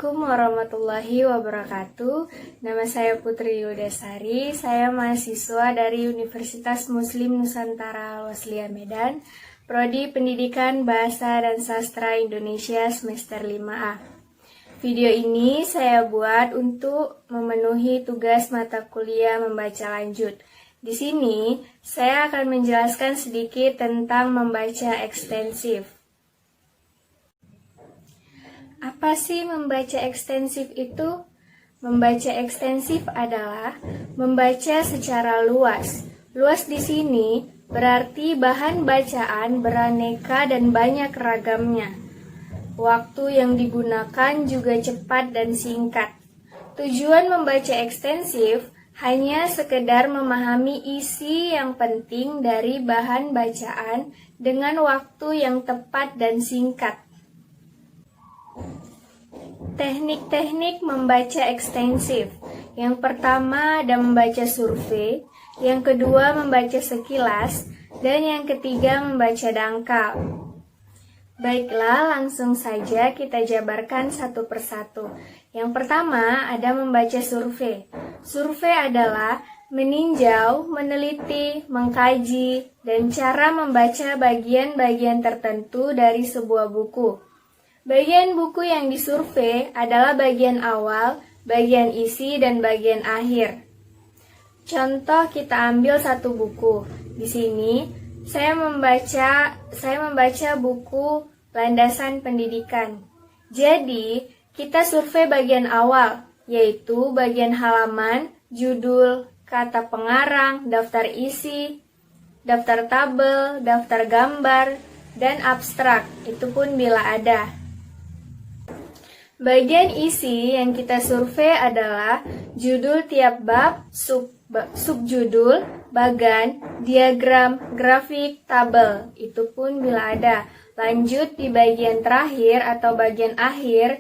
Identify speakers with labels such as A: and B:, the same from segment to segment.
A: Assalamualaikum warahmatullahi wabarakatuh. Nama saya Putri Yudesari. Saya mahasiswa dari Universitas Muslim Nusantara Al-Wasliyah Medan, Prodi Pendidikan Bahasa dan Sastra Indonesia semester 5A. Video ini saya buat untuk memenuhi tugas mata kuliah membaca lanjut. Di sini saya akan menjelaskan sedikit tentang membaca ekstensif. Apa sih membaca ekstensif itu? Membaca ekstensif adalah membaca secara luas. Luas di sini berarti bahan bacaan beraneka dan banyak ragamnya. Waktu yang digunakan juga cepat dan singkat. Tujuan membaca ekstensif hanya sekedar memahami isi yang penting dari bahan bacaan dengan waktu yang tepat dan singkat. Teknik-teknik membaca ekstensif. Yang pertama ada membaca survei, yang kedua membaca sekilas, dan yang ketiga membaca dangkal. Baiklah, langsung saja kita jabarkan satu persatu. Yang pertama ada membaca survei. Survei adalah meninjau, meneliti, mengkaji, dan cara membaca bagian-bagian tertentu dari sebuah buku. Bagian buku yang disurvei adalah bagian awal, bagian isi, dan bagian akhir. Contoh, kita ambil satu buku. Di sini saya membaca buku Landasan Pendidikan. Jadi, kita survei bagian awal, yaitu bagian halaman, judul, kata pengarang, daftar isi, daftar tabel, daftar gambar, dan abstrak. Itu pun bila ada. Bagian isi yang kita survei adalah judul tiap bab, subjudul, bagan, diagram, grafik, tabel. Itu pun bila ada. Lanjut di bagian terakhir atau bagian akhir,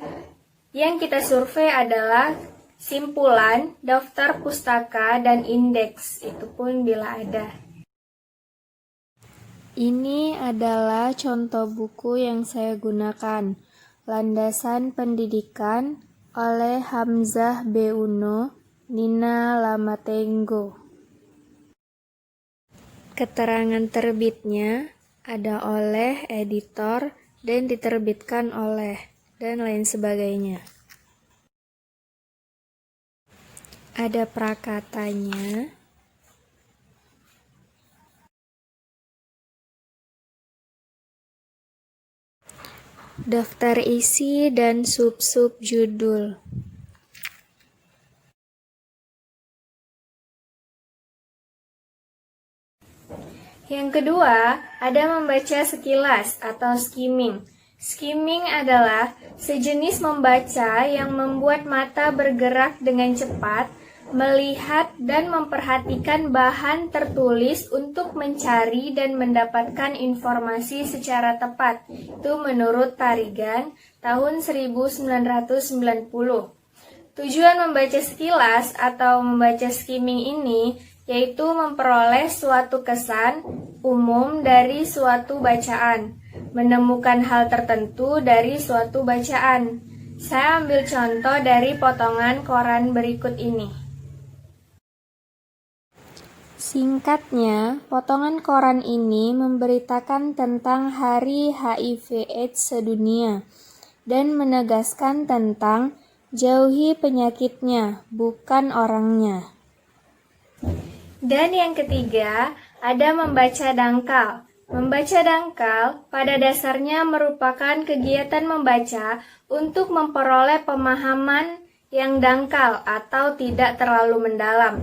A: yang kita survei adalah simpulan, daftar pustaka, dan indeks. Itu pun bila ada. Ini adalah contoh buku yang saya gunakan. Landasan Pendidikan oleh Hamzah B. Uno, Nina Lamatenggo. Keterangan terbitnya ada oleh editor dan diterbitkan oleh dan lain sebagainya. Ada prakatanya. Daftar isi dan sub-sub judul. Yang kedua, ada membaca sekilas atau skimming. Skimming adalah sejenis membaca yang membuat mata bergerak dengan cepat, melihat dan memperhatikan bahan tertulis untuk mencari dan mendapatkan informasi secara tepat. Itu menurut Tarigan tahun 1990. Tujuan membaca sekilas atau membaca skimming ini yaitu memperoleh suatu kesan umum dari suatu bacaan, menemukan hal tertentu dari suatu bacaan. Saya ambil contoh dari potongan koran berikut ini. Singkatnya, potongan koran ini memberitakan tentang Hari HIV/AIDS sedunia dan menegaskan tentang jauhi penyakitnya, bukan orangnya. Dan yang ketiga, ada membaca dangkal. Membaca dangkal pada dasarnya merupakan kegiatan membaca untuk memperoleh pemahaman yang dangkal atau tidak terlalu mendalam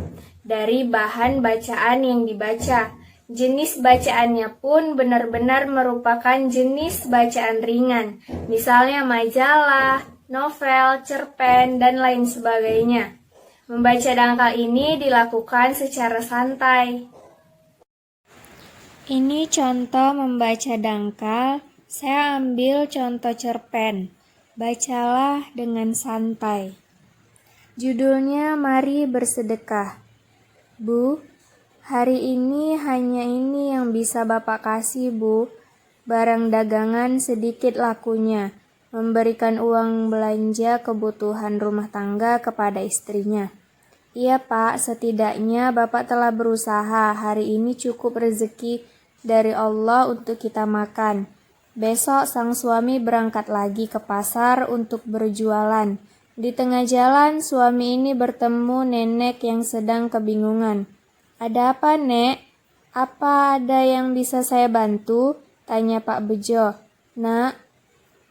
A: dari bahan bacaan yang dibaca. Jenis bacaannya pun benar-benar merupakan jenis bacaan ringan, misalnya majalah, novel, cerpen, dan lain sebagainya. Membaca dangkal ini dilakukan secara santai. Ini contoh membaca dangkal, saya ambil contoh cerpen. Bacalah dengan santai. Judulnya Mari Bersedekah. Bu, hari ini hanya ini yang bisa Bapak kasih, Bu. Barang dagangan sedikit lakunya. memberikan uang belanja kebutuhan rumah tangga kepada istrinya. Iya Pak, setidaknya Bapak telah berusaha. Hari ini cukup rezeki dari Allah untuk kita makan. Besok sang suami berangkat lagi ke pasar untuk berjualan. Di tengah jalan, suami ini bertemu nenek yang sedang kebingungan. Ada apa, Nek? Apa ada yang bisa saya bantu? Tanya Pak Bejo. Nak,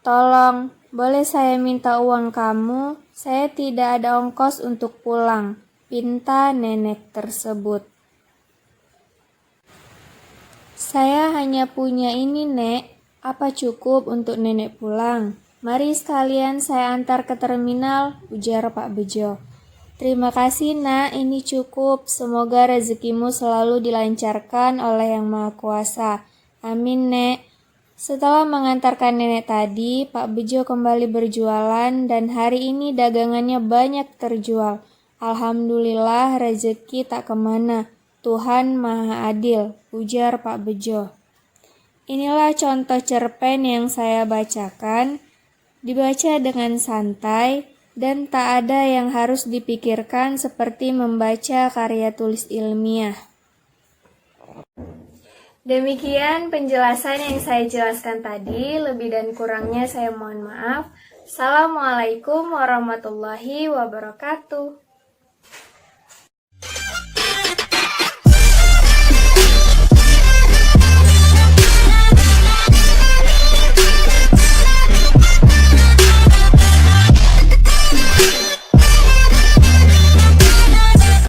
A: tolong, boleh saya minta uang kamu? Saya tidak ada ongkos untuk pulang, pinta nenek tersebut. Saya hanya punya ini, Nek. Apa cukup untuk nenek pulang? Mari sekalian saya antar ke terminal, ujar Pak Bejo. Terima kasih, Nak. Ini cukup. Semoga rezekimu selalu dilancarkan oleh Yang Maha Kuasa. Amin, Nek. Setelah mengantarkan nenek tadi, Pak Bejo kembali berjualan dan hari ini dagangannya banyak terjual. Alhamdulillah rezeki tak kemana. Tuhan Maha Adil, ujar Pak Bejo. Inilah contoh cerpen yang saya bacakan. Dibaca dengan santai dan tak ada yang harus dipikirkan seperti membaca karya tulis ilmiah. Demikian penjelasan yang saya jelaskan tadi, lebih dan kurangnya saya mohon maaf. Assalamualaikum warahmatullahi wabarakatuh.